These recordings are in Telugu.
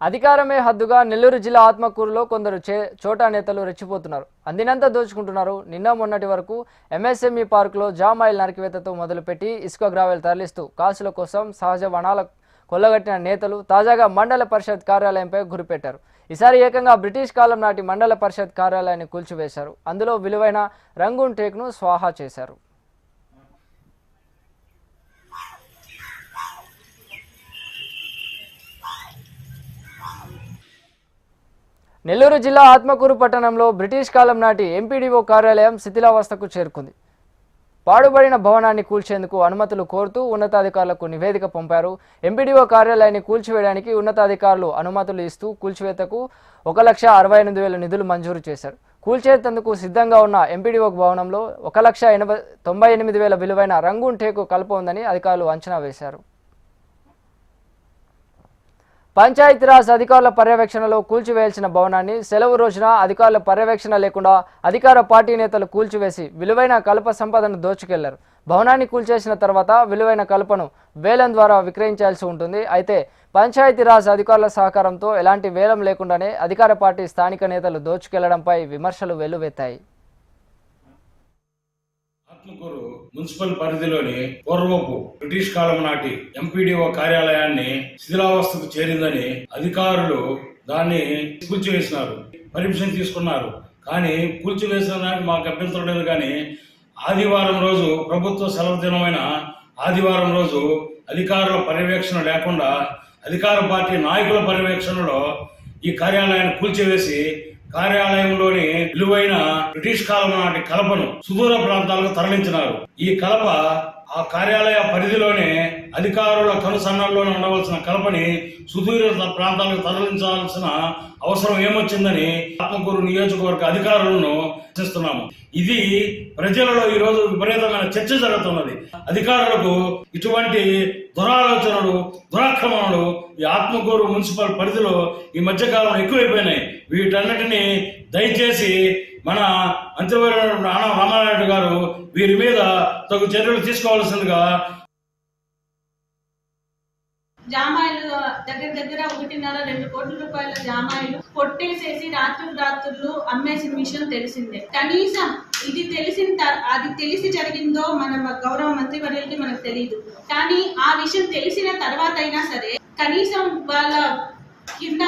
అధికారమే హద్దుగా నెల్లూరు జిల్లా ఆత్మకూరులో కొందరు చోటా నేతలు రెచ్చిపోతున్నారు. అందినంత దోచుకుంటున్నారు. నిన్న మొన్నటి వరకు ఎంఎస్ఎంఈ పార్కులో జామ్ ఆయిల్ నరికివేతతో మొదలుపెట్టి ఇసుక గ్రావెల్ తరలిస్తూ కాసుల కోసం సహజ వనాల కొల్లగట్టిన నేతలు తాజాగా మండల పరిషత్ కార్యాలయంపై గురిపెట్టారు. ఈసారి ఏకంగా బ్రిటిష్ కాలం నాటి మండల పరిషత్ కార్యాలయాన్ని కూల్చివేశారు. అందులో విలువైన రంగూన్ టేక్ను స్వాహా చేశారు. నెల్లూరు జిల్లా ఆత్మకూరు పట్టణంలో బ్రిటిష్ కాలం నాటి ఎంపీడీఓ కార్యాలయం శిథిలావస్థకు చేరుకుంది. పాడుబడిన భవనాన్ని కూల్చేందుకు అనుమతులు కోరుతూ ఉన్నతాధికారులకు నివేదిక పంపారు. ఎంపీడీఓ కార్యాలయాన్ని కూల్చివేయడానికి ఉన్నతాధికారులు అనుమతులు ఇస్తూ కూల్చివేతకు 1,68,000 నిధులు మంజూరు చేశారు. కూల్చేందుకు సిద్ధంగా ఉన్న ఎంపీడీఓ భవనంలో 1,98,000 విలువైన రంగూన్ టేకు కలప ఉందని అధికారులు అంచనా వేశారు. పంచాయతీరాజ్ అధికారుల పర్యవేక్షణలో కూల్చివేయాల్సిన భవనాన్ని సెలవు రోజున అధికారుల పర్యవేక్షణ లేకుండా అధికార పార్టీ నేతలు కూల్చివేసి విలువైన కలప సంపదను దోచుకెళ్లారు. భవనాన్ని కూల్చేసిన తర్వాత విలువైన కలపను వేలం ద్వారా విక్రయించాల్సి ఉంటుంది. అయితే పంచాయతీరాజ్ అధికారుల సహకారంతో ఎలాంటి వేలం లేకుండానే అధికార పార్టీ స్థానిక నేతలు దోచుకెళ్లడంపై విమర్శలు వెల్లువెత్తాయి. ఆత్మకూరు మున్సిపల్ పరిధిలోని పూర్వపు బ్రిటిష్ కాలం నాటి ఎంపీడీఓ కార్యాలయాన్ని శిథిలావస్థకు చేరిందని అధికారులు దాన్ని కూల్చివేసినారు. పర్మిషన్ తీసుకున్నారు. కానీ కూల్చివేసిన దానికి మాకు అభ్యంతరం లేదు. కానీ ఆదివారం రోజు ప్రభుత్వ సెలవు దినమైన ఆదివారం రోజు అధికారుల పర్యవేక్షణ లేకుండా అధికార పార్టీ నాయకుల పర్యవేక్షణలో ఈ కార్యాలయాన్ని కూల్చివేసి కార్యాలయంలోని విలువైన బ్రిటిష్ కాలం నాటి కలపను సుదూర ప్రాంతాలకు తరలించినారు. ఈ కలప ఆ కార్యాలయ పరిధిలోనే అధికారుల కనుసన్నల్లోనే ఉండవలసిన కలపని సుదూర ప్రాంతాలకు తరలించాల్సిన అవసరం ఏమొచ్చిందని ఆత్మకూరు నియోజకవర్గ అధికారులను చర్చిస్తున్నాము. ఇది ప్రజలలో ఈ రోజు విపరీతమైన చర్చ జరుగుతున్నది. అధికారులకు ఇటువంటి దురాలోచనలు, దురాక్రమణలు ఈ ఆత్మకూరు మున్సిపల్ పరిధిలో ఈ మధ్యకాలంలో ఎక్కువైపోయినాయి. వీటన్నిటిని దయచేసి మన మంత్రివర్యులు ఆనం రామానాయుడు గారు వీరి మీద తగు చర్యలు తీసుకోవాల్సిందిగా. జామాయిలు దగ్గర 1.5-2 కోట్ల రూపాయల జామాయిలు కొట్టేసేసి రాత్రులు అమ్మేసిన విషయం తెలిసిందే. కనీసం ఇది అది తెలిసి జరిగిందో మన గౌరవ మంత్రివర్యులకి మనకు తెలియదు. కానీ ఆ విషయం తెలిసిన తర్వాత అయినా సరే కనీసం వాళ్ళ కింద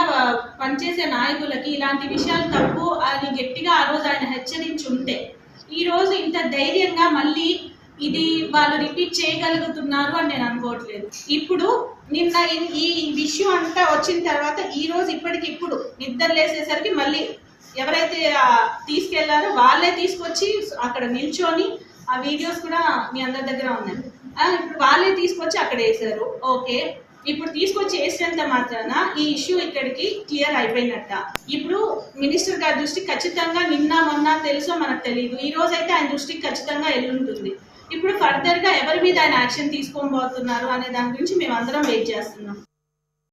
పనిచేసే నాయకులకి ఇలాంటి విషయాలు తప్పు అని గట్టిగా ఆ రోజు ఆయన హెచ్చరించి ఉంటే ఈ రోజు ఇంత ధైర్యంగా మళ్ళీ ఇది వాళ్ళు రిపీట్ చేయగలుగుతున్నారు అని నేను అనుకోవట్లేదు. ఇప్పుడు నిన్న ఈ విషయం అంతా వచ్చిన తర్వాత ఈ రోజు ఇప్పటికిప్పుడు నిద్ర లేసేసరికి మళ్ళీ ఎవరైతే తీసుకెళ్లారో వాళ్ళే తీసుకొచ్చి అక్కడ నిల్చొని ఆ వీడియోస్ కూడా మీ అందరి దగ్గర ఉన్నాయి. ఇప్పుడు వాళ్ళే తీసుకొచ్చి అక్కడ వేసారు. ఓకే, ఇప్పుడు తీసుకొచ్చి వేసినంత మాత్రాన ఈ ఇష్యూ ఇక్కడికి క్లియర్ అయిపోయినట్ట. ఇప్పుడు మినిస్టర్ గారి దృష్టికి ఖచ్చితంగా నిన్న మొన్న తెలుసో మనకు తెలియదు. ఈ రోజు అయితే ఆయన దృష్టికి ఖచ్చితంగా వెళ్ళుంటుంది. ఇప్పుడు ఫర్దర్ గా ఎవరి మీద ఆయన యాక్షన్ తీసుకోబోతున్నారు అనే దాని గురించి మేము అందరం వెయిట్ చేస్తున్నాం.